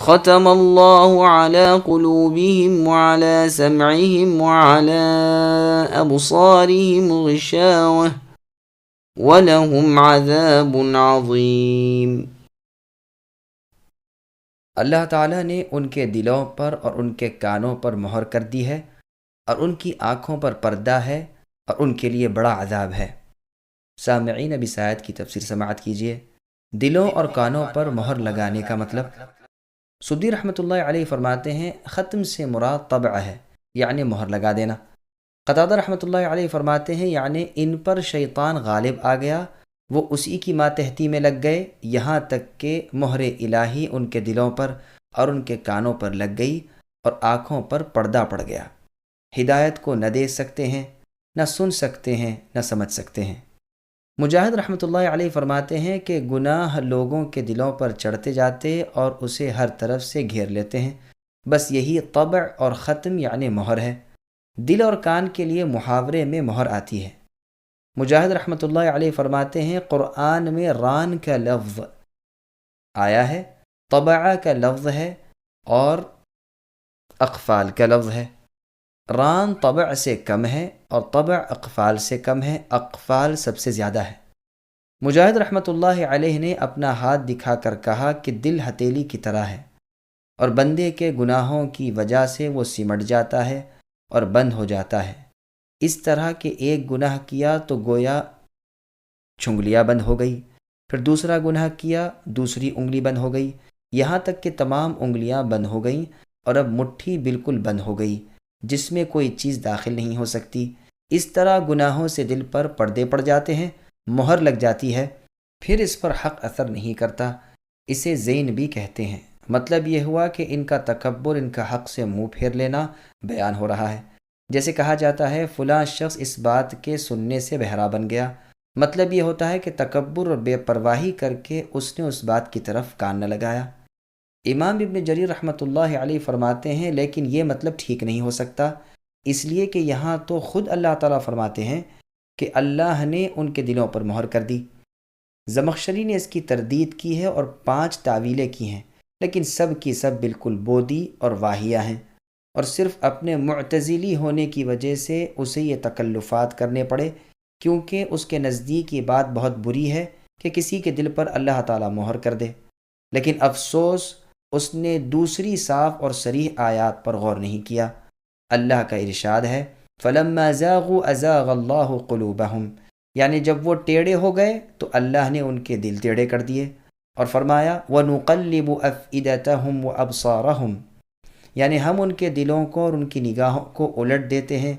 ختم اللہ علی قلوبہم وعلی سمعہم وعلی ابصارہم غشاوہ وَلَهُمْ عَذَابٌ عَظِيمٌ۔ اللہ تعالیٰ نے ان کے دلوں پر اور ان کے کانوں پر مہر کر دی ہے، اور ان کی آنکھوں پر پردہ ہے، اور ان کے لیے بڑا عذاب ہے۔ سامعین، اب اس آیت کی تفسیر سماعت کیجیے۔ دلوں اور کانوں پر مہر لگانے کا مطلب، سدی رحمۃ اللہ علیہ فرماتے ہیں ختم سے مراد طبع ہے، یعنی مہر لگا دینا۔ قتادہ رحمۃ اللہ علیہ فرماتے ہیں یعنی ان پر شیطان غالب آ گیا، وہ اسی کی ماتحتی میں لگ گئے، یہاں تک کہ مہر الہی ان کے دلوں پر اور ان کے کانوں پر لگ گئی اور آنکھوں پر پردہ پڑ گیا۔ ہدایت کو نہ دیکھ سکتے ہیں، نہ سن سکتے ہیں، نہ سمجھ سکتے ہیں۔ مجاہد رحمۃ اللہ علیہ فرماتے ہیں کہ گناہ لوگوں کے دلوں پر چڑھتے جاتے اور اسے ہر طرف سے گھیر لیتے ہیں، بس یہی طبع اور ختم یعنی مہر ہے۔ دل اور کان کے لیے محاورے میں مہر آتی ہے۔ مجاہد رحمۃ اللہ علیہ فرماتے ہیں قرآن میں ران کا لفظ آیا ہے، طبع کا لفظ ہے اور اقفال کا لفظ ہے۔ ران طبع سے کم ہے اور طبع اقفال سے کم ہے، اقفال سب سے زیادہ ہے۔ مجاہد رحمۃ اللہ علیہ نے اپنا ہاتھ دکھا کر کہا کہ دل ہتھیلی کی طرح ہے، اور بندے کے گناہوں کی وجہ سے وہ سمٹ جاتا ہے اور بند ہو جاتا ہے، اس طرح کہ ایک گناہ کیا تو گویا چھنگلیاں بند ہو گئی، پھر دوسرا گناہ کیا، دوسری انگلی بند ہو گئی، یہاں تک کہ تمام انگلیاں بند ہو گئیں اور اب مٹھی بالکل بند ہو گئی جس میں کوئی چیز داخل نہیں ہو سکتی۔ اس طرح گناہوں سے دل پر پردے پڑ جاتے ہیں، مہر لگ جاتی ہے، پھر اس پر حق اثر نہیں کرتا۔ اسے زین بھی کہتے ہیں۔ مطلب یہ ہوا کہ ان کا تکبر، ان کا حق سے منہ پھیر لینا بیان ہو رہا ہے۔ جیسے کہا جاتا ہے فلاں شخص اس بات کے سننے سے بہرا بن گیا، مطلب یہ ہوتا ہے کہ تکبر اور بے پرواہی کر کے اس نے اس بات کی طرف کان نہ لگایا۔ امام ابن جریر رحمۃ اللہ علیہ فرماتے ہیں لیکن یہ مطلب ٹھیک نہیں ہو سکتا، اس لیے کہ یہاں تو خود اللہ تعالیٰ فرماتے ہیں کہ اللہ نے ان کے دلوں پر مہر کر دی۔ زمخشری نے اس کی تردید کی ہے اور 5 تعویلیں کی ہیں، لیکن سب کی سب بالکل بودی اور واہیہ ہیں، اور صرف اپنے معتزلی ہونے کی وجہ سے اسے یہ تکلفات کرنے پڑے، کیونکہ اس کے نزدیک یہ بات بہت بری ہے کہ کسی کے دل پر اللہ تعالیٰ مہر کر دے، لیکن افسوس اس نے دوسری صاف اور صریح آیات پر غور نہیں کیا۔ اللہ کا ارشاد ہے فَلَمَّا زَاغُوا أَزَاغَ اللَّهُ قُلُوبَهُمْ، یعنی جب وہ ٹیڑے ہو گئے تو اللہ نے ان کے دل ٹیڑے کر دیے، اور فرمایا وَنُقَلِّبُ أَفْئِدَتَهُمْ وَأَبْصَارَهُمْ، یعنی ہم ان کے دلوں کو اور ان کی نگاہوں کو الٹ دیتے ہیں،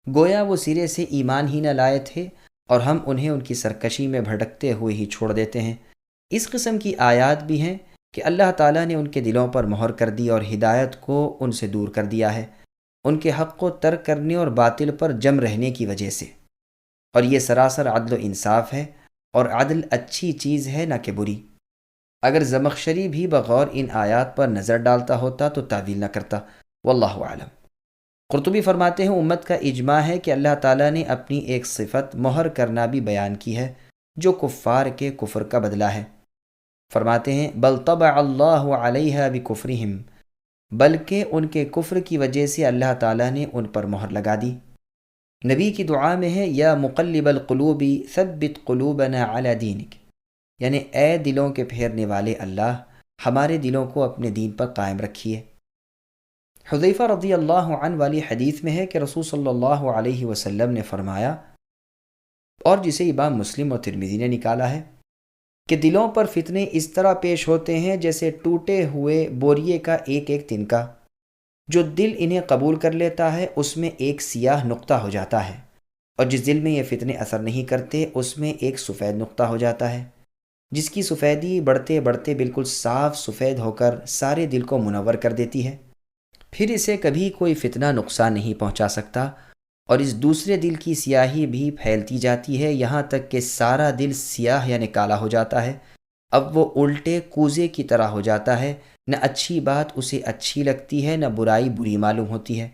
گویا وہ سرے سے ایمان ہی نہ لائے تھے اور ہم انہیں ان کی سرکشی میں بھٹکتے ہوئے ہی چھوڑ دیتے ہیں۔ اس قسم کی آیات بھی ہیں کہ اللہ تعالیٰ نے ان کے دلوں پر مہر کر دی اور ہدایت کو ان سے دور کر دیا ہے، ان کے حق کو ترک کرنے اور باطل پر جم رہنے کی وجہ سے، اور یہ سراسر عدل و انصاف ہے، اور عدل اچھی چیز ہے نہ کہ بری۔ اگر زمخشری بھی بغور ان آیات پر نظر ڈالتا ہوتا تو تعویل نہ کرتا، واللہ اعلم۔ قرطبی فرماتے ہیں امت کا اجماع ہے کہ اللہ تعالیٰ نے اپنی ایک صفت مہر کرنا بھی بیان کی ہے جو کفار کے کفر کا بدلہ ہے۔ فرماتے ہیں بل طبع اللہ علیہا بکفرہم، بلکہ ان کے کفر کی وجہ سے اللہ تعالیٰ نے ان پر مہر لگا دی۔ نبی کی دعا میں ہے یا مقلب القلوب ثبت قلوبنا علی دینک، یعنی اے دلوں کے پھیرنے والے اللہ، ہمارے دلوں کو اپنے دین پر قائم رکھیے۔ حذیفہ رضی اللہ عنہ والی حدیث میں ہے کہ رسول صلی اللہ علیہ وسلم نے فرمایا، اور جسے امام مسلم اور ترمذی نے نکالا ہے، کہ دلوں پر فتنے اس طرح پیش ہوتے ہیں جیسے ٹوٹے ہوئے بوریے کا ایک ایک تنکا، جو دل انہیں قبول کر لیتا ہے اس میں ایک سیاہ نقطہ ہو جاتا ہے، اور جس دل میں یہ فتنے اثر نہیں کرتے اس میں ایک سفید نقطہ ہو جاتا ہے، جس کی سفیدی بڑھتے بڑھتے بالکل صاف سفید ہو کر سارے دل کو منور کر دیتی ہے، پھر اسے کبھی کوئی فتنہ نقصان نہیں پہنچا سکتا، اور اس دوسرے دل کی سیاہی بھی پھیلتی جاتی ہے یہاں تک کہ سارا دل سیاہ یعنی کالا ہو جاتا ہے، اب وہ الٹے کوزے کی طرح ہو جاتا ہے، نہ اچھی بات اسے اچھی لگتی ہے نہ برائی بری معلوم ہوتی ہے۔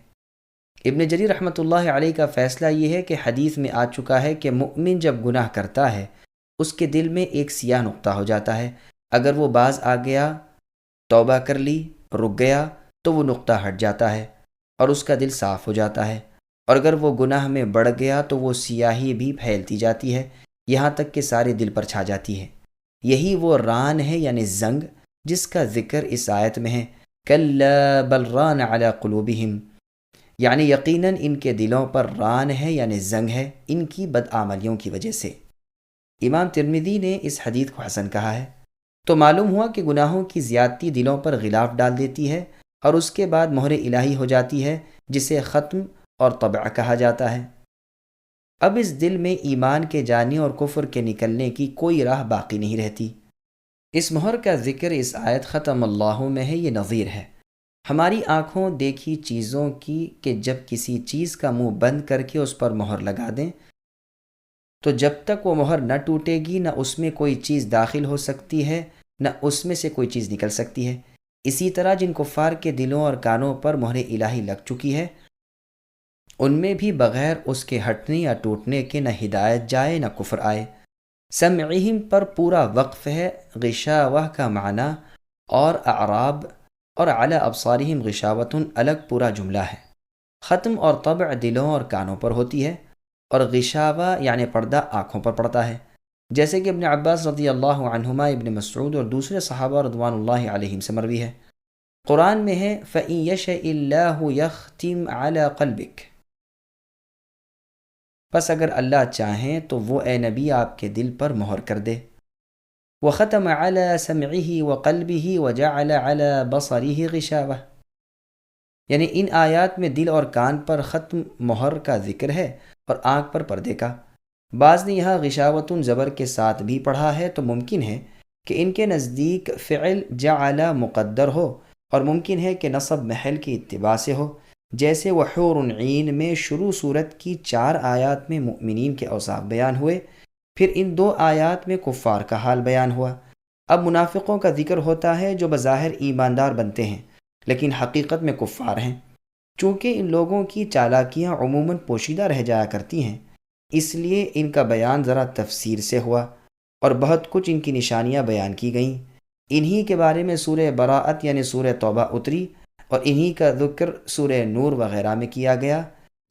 ابن جریر رحمۃ اللہ علیہ کا فیصلہ یہ ہے کہ حدیث میں آ چکا ہے کہ مؤمن جب گناہ کرتا ہے اس کے دل میں ایک سیاہ نقطہ ہو جاتا ہے، اگر وہ باز آ گیا، توبہ کر لی، رک گیا، تو وہ نقطہ ہٹ جاتا ہے اور اس کا دل صاف ہو جاتا ہے، اور اگر وہ گناہ میں بڑھ گیا تو وہ سیاہی بھی پھیلتی جاتی ہے، یہاں تک کہ سارے دل پر چھا جاتی ہے۔ یہی وہ ران ہے یعنی زنگ جس کا ذکر اس آیت میں ہے، کلا بل ران علی قلوبہم، یعنی یقیناً ان کے دلوں پر ران ہے یعنی زنگ ہے ان کی بدعملیوں کی وجہ سے۔ امام ترمذی نے اس حدیث کو حسن کہا ہے۔ تو معلوم ہوا کہ گناہوں کی زیادتی دلوں پر غلاف ڈال دیتی ہے اور اس کے بعد مہر الہی ہو جاتی ہے جسے ختم اور طبع کہا جاتا ہے۔ اب اس دل میں ایمان کے جانے اور کفر کے نکلنے کی کوئی راہ باقی نہیں رہتی۔ اس مہر کا ذکر اس آیت ختم اللہ میں ہے، یہ نظیر ہے ہماری آنکھوں دیکھی چیزوں کی کہ جب کسی چیز کا منہ بند کر کے اس پر مہر لگا دیں تو جب تک وہ مہر نہ ٹوٹے گی نہ اس میں کوئی چیز داخل ہو سکتی ہے نہ اس میں سے کوئی چیز نکل سکتی ہے۔ اسی طرح جن کفار کے دلوں اور کانوں پر مہر الہی لگ چکی ہے ان میں بھی بغیر اس کے ہٹنے یا ٹوٹنے کے نہ ہدایت جائے نہ کفر آئے۔ سمعہم پر پورا وقف ہے، غشاوہ کا معنی اور اعراب اور علی ابصارہم غشاوتن الگ پورا جملہ ہے۔ ختم اور طبع دلوں اور کانوں پر ہوتی ہے اور غشاوہ یعنی پردہ آنکھوں پر پڑتا ہے، جیسے کہ ابن عباس رضی اللہ عنہما، ابن مسعود اور دوسرے صحابہ رضوان اللہ علیہم سے مروی ہے۔ قرآن میں ہے فَإِن يَشَإِ اللَّهُ يَخْتِمْ عَلَى قَلْبِكَ، پس اگر اللہ چاہیں تو وہ اے نبی آپ کے دل پر مہر کر دے۔ وَخَتَمَ عَلَى سَمْعِهِ وَقَلْبِهِ وَجَعَلَ عَلَى بَصَرِهِ غِشَاوَةً، یعنی ان آیات میں دل اور کان پر ختم مہر کا ذکر ہے اور آنکھ پر پردے کا۔ بعض نے یہاں غشاوتن زبر کے ساتھ بھی پڑھا ہے تو ممکن ہے کہ ان کے نزدیک فعل جعل مقدر ہو، اور ممکن ہے کہ نصب محل کی اتباع سے ہو، جیسے وحور عین میں شروع صورت کی 4 آیات میں مؤمنین کے اوصاف بیان ہوئے، پھر ان 2 آیات میں کفار کا حال بیان ہوا۔ اب منافقوں کا ذکر ہوتا ہے جو بظاہر ایماندار بنتے ہیں لیکن حقیقت میں کفار ہیں۔ چونکہ ان لوگوں کی چالاکیاں عموماً پوشیدہ رہ جایا کرتی ہیں، اس لیے ان کا بیان ذرا تفسیر سے ہوا اور بہت کچھ ان کی نشانیاں بیان کی گئیں۔ انہی کے بارے میں سورہ براءت یعنی سورہ توبہ اتری اور انہی کا ذکر سورہ نور وغیرہ میں کیا گیا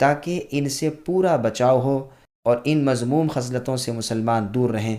تاکہ ان سے پورا بچاؤ ہو اور ان مذموم خصلتوں سے مسلمان دور رہیں۔